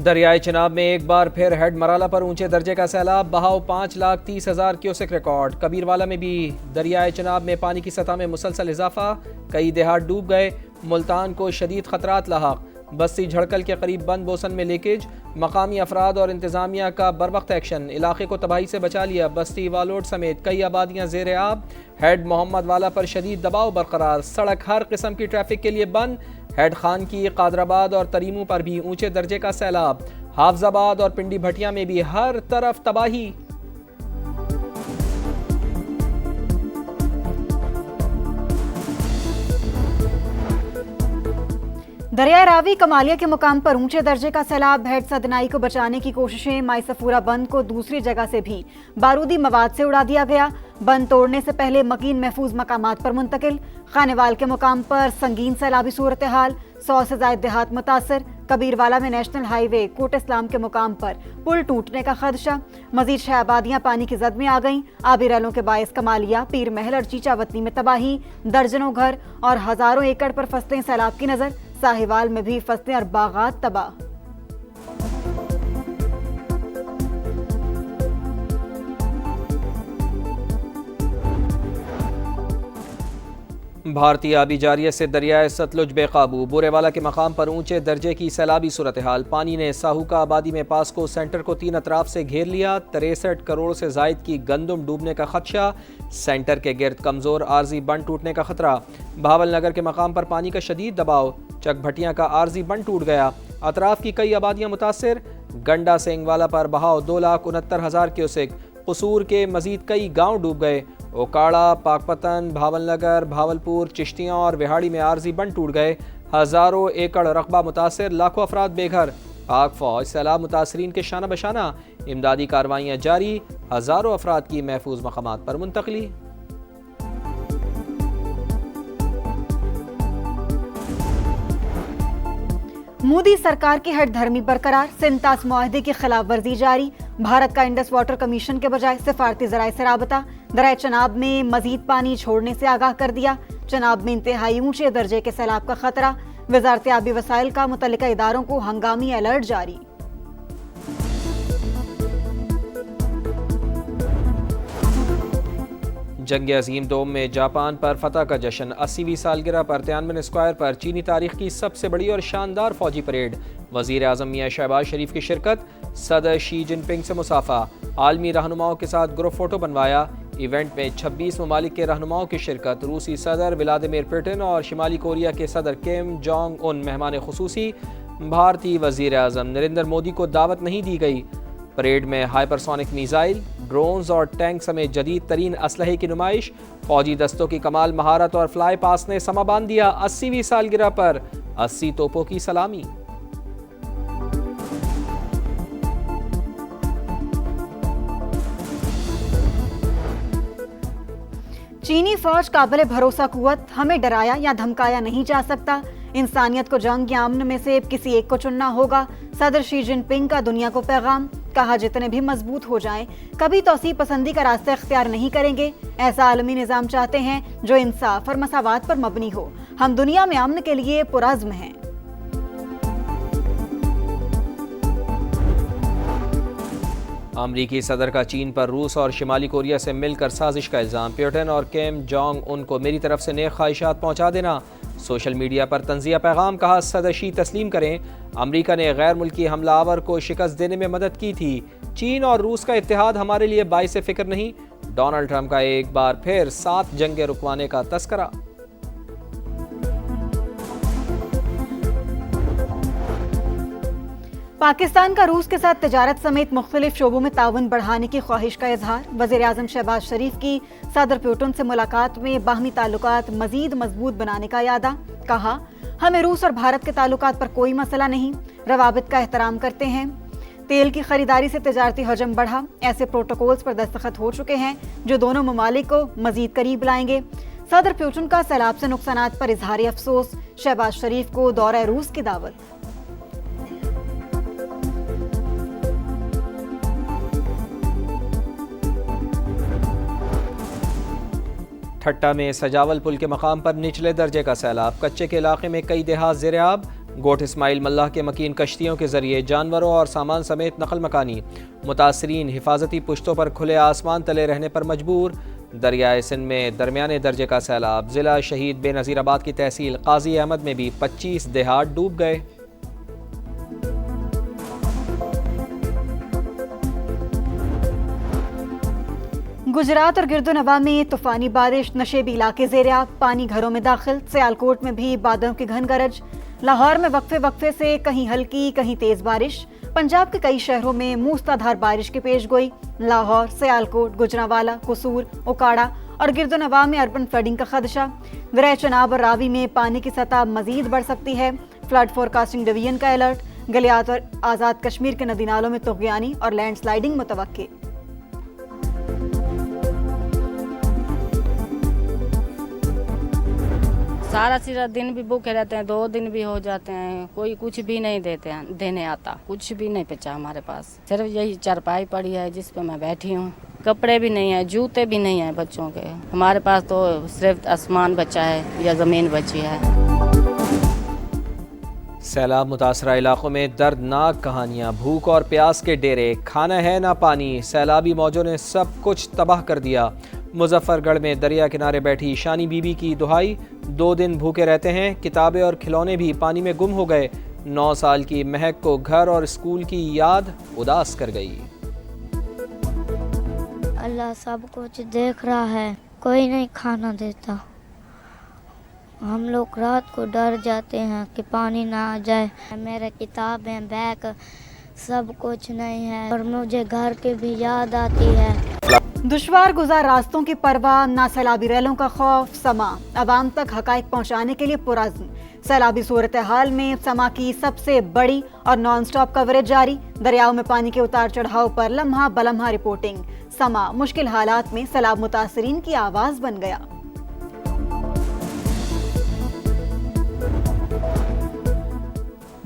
دریائے چناب میں ایک بار پھر ہیڈ مرالہ پر اونچے درجے کا سیلاب، بہاؤ 5,30,000 کیوسک ریکارڈ۔ کبیروالا میں بھی دریائے چناب میں پانی کی سطح میں مسلسل اضافہ، کئی دیہات ڈوب گئے، ملتان کو شدید خطرات لاحق۔ بستی جھڑکل کے قریب بند بوسن میں لیکیج، مقامی افراد اور انتظامیہ کا بروقت ایکشن، علاقے کو تباہی سے بچا لیا۔ بستی والوٹ سمیت کئی آبادیاں زیر آب، ہیڈ محمد والا پر شدید دباؤ برقرار، سڑک ہر قسم کی ٹریفک کے لیے بند۔ ہیڈ خان کی، قادرآباد اور تریمو پر بھی اونچے درجے کا سیلاب، حافظ آباد اور پنڈی بھٹیا میں بھی ہر طرف تباہی۔ دریائے راوی کمالیہ کے مقام پر اونچے درجے کا سیلاب، ہیڈ سدنائی کو بچانے کی کوششیں، مائی سفورہ بند کو دوسری جگہ سے بھی بارودی مواد سے اڑا دیا گیا، بند توڑنے سے پہلے مکین محفوظ مقامات پر منتقل۔ خانیوال کے مقام پر سنگین سیلابی صورتحال، 100 سے زائد دیہات متاثر۔ کبیروالا میں نیشنل ہائی وے کوٹ اسلام کے مقام پر پل ٹوٹنے کا خدشہ، مزید 6 آبادیاں پانی کی زد میں آ گئیں۔ آبی ریلوں کے باعث کمالیہ، پیر محل اور چیچا وطنی میں تباہی، درجنوں گھر اور ہزاروں ایکڑ پر فصلیں سیلاب کی نظر۔ ساہیوال میں بھی فصلیں اور باغات تباہ۔ بھارتی آبی جاریت سے دریائے ستلج بے قابو، بورے والا کے مقام پر اونچے درجے کی سیلابی صورتحال، پانی نے ساہوکا آبادی میں پاسکو سینٹر کو 3 اطراف سے گھیر لیا، 63 کروڑ سے زائد کی گندم ڈوبنے کا خدشہ، سینٹر کے گرد کمزور عارضی بند ٹوٹنے کا خطرہ۔ بھاول نگر کے مقام پر پانی کا شدید دباؤ، چک بھٹیاں کا عارضی بند ٹوٹ گیا، اطراف کی کئی آبادیاں متاثر۔ گنڈا سینگ والا پر بہاؤ 2,69,000 کیوسک، قصور کے مزید کئی گاؤں ڈوب گئے۔ اوکاڑا، پاکپتن، بھاول نگر، بھاولپور، چشتیاں اور وہاڑی میں عارضی بند ٹوٹ گئے، ہزاروں ایکڑ رقبہ متاثر، لاکھوں افراد بے گھر۔ پاک فوج سیلاب متاثرین کے شانہ بشانہ، امدادی کارروائیاں جاری، ہزاروں افراد کی محفوظ مقامات پر منتقلی۔ مودی سرکار کی ہٹ دھرمی برقرار، سنتاس معاہدے کی خلاف ورزی جاری، بھارت کا انڈس واٹر کمیشن کے بجائے سفارتی ذرائع سے رابطہ، دریائے چناب میں مزید پانی چھوڑنے سے آگاہ کر دیا، چناب میں انتہائی اونچے درجے کے سیلاب کا خطرہ، وزارت آبی وسائل کا متعلقہ اداروں کو ہنگامی الرٹ جاری۔ جنگ عظیم دوم میں جاپان پر فتح کا جشن، 80ویں سالگرہ پر تیانمن اسکوائر پر چینی تاریخ کی سب سے بڑی اور شاندار فوجی پریڈ، وزیر اعظم میاں شہباز شریف کی شرکت، صدر شی جن پنگ سے مسافہ، عالمی رہنماؤں کے ساتھ گروپ فوٹو بنوایا۔ ایونٹ میں 26 ممالک کے رہنماؤں کی شرکت، روسی صدر ولادیمیر پوٹن اور شمالی کوریا کے صدر کم جونگ ان مہمان خصوصی۔ بھارتی وزیر اعظم نریندر مودی کو دعوت نہیں دی گئی۔ پریڈ میں ہائپرسونک میزائل، ڈرونز اور ٹینک سمیت جدید ترین اسلحے کی نمائش، فوجی دستوں کی کمال مہارت اور فلائی پاس نے سما باندھ دیا۔ 80ویں سالگرہ پر 80 توپوں کی سلامی۔ چینی فوج قابل بھروسہ قوت، ہمیں ڈرایا یا دھمکایا نہیں جا سکتا، انسانیت کو جنگ یا امن میں سے کسی ایک کو چننا ہوگا، صدر شی جن پنگ کا دنیا کو پیغام، کہا جتنے بھی مضبوط ہو جائیں کبھی توسیع پسندی کا راستہ اختیار نہیں کریں گے، ایسا عالمی نظام چاہتے ہیں جو انصاف اور مساوات پر مبنی ہو، ہم دنیا میں امن کے لیے پرعزم ہیں۔ امریکی صدر کا چین پر روس اور شمالی کوریا سے مل کر سازش کا الزام، پیوٹن اور کم جونگ ان کو میری طرف سے نیک خواہشات پہنچا دینا، سوشل میڈیا پر طنزیہ پیغام، کہا صدر شی تسلیم کریں، امریکہ نے غیر ملکی حملہ آور کو شکست دینے میں مدد کی تھی، چین اور روس کا اتحاد ہمارے لیے باعث فکر نہیں، ڈونلڈ ٹرمپ کا ایک بار پھر 7 جنگیں رکوانے کا تذکرہ۔ پاکستان کا روس کے ساتھ تجارت سمیت مختلف شعبوں میں تعاون بڑھانے کی خواہش کا اظہار، وزیر اعظم شہباز شریف کی صدر پیوٹن سے ملاقات میں باہمی تعلقات مزید مضبوط بنانے کا اعادہ، کہا ہمیں روس اور بھارت کے تعلقات پر کوئی مسئلہ نہیں، روابط کا احترام کرتے ہیں، تیل کی خریداری سے تجارتی حجم بڑھا، ایسے پروٹوکولز پر دستخط ہو چکے ہیں جو دونوں ممالک کو مزید قریب لائیں گے۔ صدر پیوٹن کا سیلاب سے نقصانات پر اظہار افسوس، شہباز شریف کو دورہ روس کی دعوت۔ ٹھٹہ میں سجاول پل کے مقام پر نچلے درجے کا سیلاب، کچے کے علاقے میں کئی دیہات زیر آب، گوٹ اسماعیل ملہ کے مکین کشتیوں کے ذریعے جانوروں اور سامان سمیت نقل مکانی، متاثرین حفاظتی پشتوں پر کھلے آسمان تلے رہنے پر مجبور۔ دریائے سندھ میں درمیانے درجے کا سیلاب، ضلع شہید بے نظیر آباد کی تحصیل قاضی احمد میں بھی 25 دیہات ڈوب گئے۔ گجرات اور گرد و نواح میں طوفانی بارش، نشیبی علاقے زیر آب، پانی گھروں میں داخل۔ سیالکوٹ میں بھی بادلوں کی گھن گرج۔ لاہور میں وقفے وقفے سے کہیں ہلکی کہیں تیز بارش۔ پنجاب کے کئی شہروں میں موسلادھار بارش کی پیش گوئی۔ لاہور، سیالکوٹ، گوجرانوالا، قصور، اوکاڑا اور گرد و نواح میں اربن فلڈنگ کا خدشہ۔ گرہ چناب اور راوی میں پانی کی سطح مزید بڑھ سکتی ہے۔ فلڈ فورکاسٹنگ ڈویژن کا الرٹ۔ گلیات اور آزاد کشمیر کے ندی نالوں میں طغیانی اور لینڈ سلائیڈنگ متوقع۔ سارا سیرا دن بھی بھوکے رہتے ہیں، 2 دن بھی ہو جاتے ہیں، کوئی کچھ بھی نہیں دینے آتا، کچھ بھی نہیں بچا ہمارے پاس، صرف یہی چارپائی پڑی ہے جس پہ میں بیٹھی ہوں۔ کپڑے بھی نہیں ہیں، جوتے بھی نہیں ہیں بچوں کے، ہمارے پاس تو صرف آسمان بچا ہے یا زمین بچی ہے۔ سیلاب متاثرہ علاقوں میں دردناک کہانیاں، بھوک اور پیاس کے ڈیرے، کھانا ہے نہ پانی، سیلابی موجوں نے سب کچھ تباہ کر دیا۔ مظفر گڑھ میں دریا کنارے بیٹھی شانی بی بی کی دہائی، 2 دن بھوکے رہتے ہیں، کتابیں اور کھلونے بھی پانی میں گم ہو گئے۔ 9 سال کی مہک کو گھر اور اسکول کی یاد اداس کر گئی۔ اللہ سب کچھ دیکھ رہا ہے، کوئی نہیں کھانا دیتا۔ ہم لوگ رات کو ڈر جاتے ہیں کہ پانی نہ آ جائے۔ میرے کتابیں، بیگ سب کچھ نہیں ہے اور مجھے گھر کی بھی یاد آتی ہے۔ دشوار گزار راستوں کی پرواہ، نہ سیلابی ریلوں کا خوف، سما عوام تک حقائق پہنچانے کے لیے پرعزم۔ سیلابی صورتحال میں سما کی سب سے بڑی اور نان سٹاپ کوریج جاری۔ دریاؤں میں پانی کے اتار چڑھاؤ پر لمحہ بلمحہ رپورٹنگ۔ سما مشکل حالات میں سیلاب متاثرین کی آواز بن گیا۔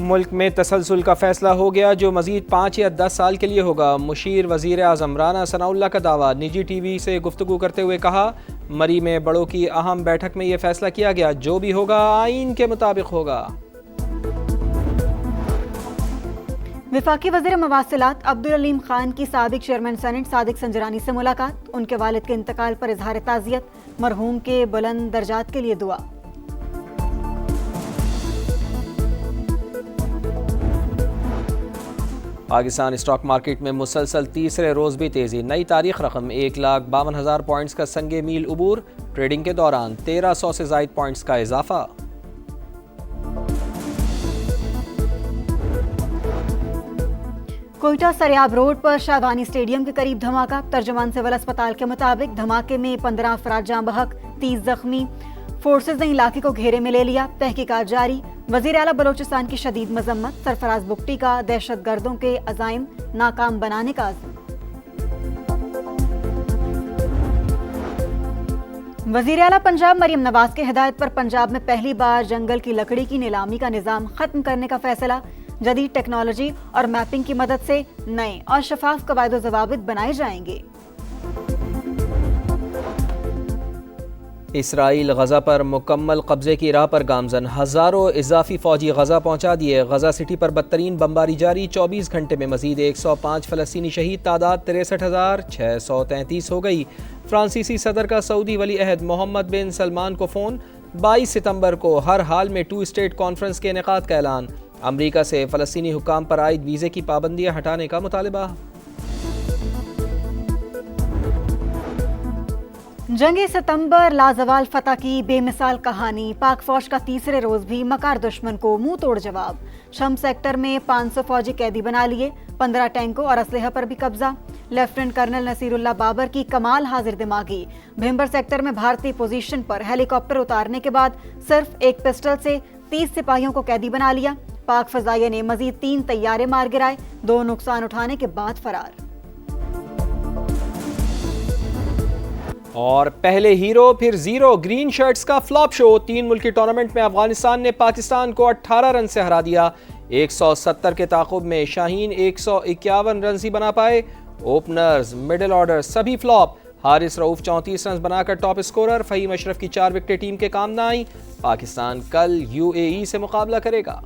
ملک میں تسلسل کا فیصلہ ہو گیا جو مزید 5 یا 10 سال کے لیے ہوگا۔ مشیر وزیر اعظم رانا ثناء اللہ کا دعویٰ۔ نجی ٹی وی سے گفتگو کرتے ہوئے کہا، مری میں بڑوں کی اہم بیٹھک میں یہ فیصلہ کیا گیا، جو بھی ہوگا آئین کے مطابق ہوگا۔ وفاقی وزیر مواصلات عبدالعلیم خان کی سابق چیئرمین سینٹ صادق سنجرانی سے ملاقات۔ ان کے والد کے انتقال پر اظہار تعزیت، مرحوم کے بلند درجات کے لیے دعا۔ پاکستان اسٹاک مارکیٹ میں مسلسل تیسرے روز بھی تیزی، نئی تاریخ رقم 1,52,000 پوائنٹس کا سنگ میل عبور۔ ٹریڈنگ کے دوران 1300 سے زائد پوائنٹس کا اضافہ۔ کوئٹہ سریاب روڈ پر شاہوانی اسٹیڈیم کے قریب دھماکہ۔ ترجمان سول اسپتال کے مطابق دھماکے میں 15 افراد جاں بحق، 30 زخمی۔ فورسز نے علاقے کو گھیرے میں لے لیا، تحقیقات جاری۔ وزیر اعلیٰ بلوچستان کی شدید مذمت، سرفراز بگٹی کا دہشت گردوں کے عزائم ناکام بنانے کا عزم۔ وزیر اعلیٰ پنجاب مریم نواز کے ہدایت پر پنجاب میں پہلی بار جنگل کی لکڑی کی نیلامی کا نظام ختم کرنے کا فیصلہ۔ جدید ٹیکنالوجی اور میپنگ کی مدد سے نئے اور شفاف قواعد و ضوابط بنائے جائیں گے۔ اسرائیل غزہ پر مکمل قبضے کی راہ پر گامزن، ہزاروں اضافی فوجی غزہ پہنچا دیے۔ غزہ سٹی پر بدترین بمباری جاری، 24 گھنٹے میں مزید 105 فلسطینی شہید، تعداد 63,633 ہو گئی۔ فرانسیسی صدر کا سعودی ولی عہد محمد بن سلمان کو فون، 22 ستمبر کو ہر حال میں 2 اسٹیٹ کانفرنس کے انعقاد کا اعلان۔ امریکہ سے فلسطینی حکام پر عائد ویزے کی پابندیاں ہٹانے کا مطالبہ۔ جنگ ستمبر لازوال فتح کی بے مثال کہانی، پاک فوج کا تیسرے روز بھی مکار دشمن کو منہ توڑ جواب۔ شم سیکٹر میں 500 فوجی قیدی بنا لیے، 15 ٹینکوں اور اسلحہ پر بھی قبضہ۔ لیفٹیننٹ کرنل نصیر اللہ بابر کی کمال حاضر دماغی، بھمبر سیکٹر میں بھارتی پوزیشن پر ہیلی کاپٹر اتارنے کے بعد صرف ایک پسٹل سے 30 سپاہیوں کو قیدی بنا لیا۔ پاک فضائیہ نے مزید 3 طیارے مار گرائے، 2 نقصان اٹھانے کے بعد فرار۔ اور پہلے ہیرو پھر زیرو، گرین شرٹس کا فلاپ شو۔ 3 ملکی ٹورنامنٹ میں افغانستان نے پاکستان کو 18 رن سے ہرا دیا۔ 170 کے تعاقب میں شاہین 151 رنز ہی بنا پائے۔ اوپنرز، مڈل آرڈر سبھی فلاپ۔ حارث رؤوف 34 رنز بنا کر ٹاپ اسکورر۔ فہیم اشرف کی 4 وکٹیں ٹیم کے کام نہ آئیں۔ پاکستان کل UAE سے مقابلہ کرے گا۔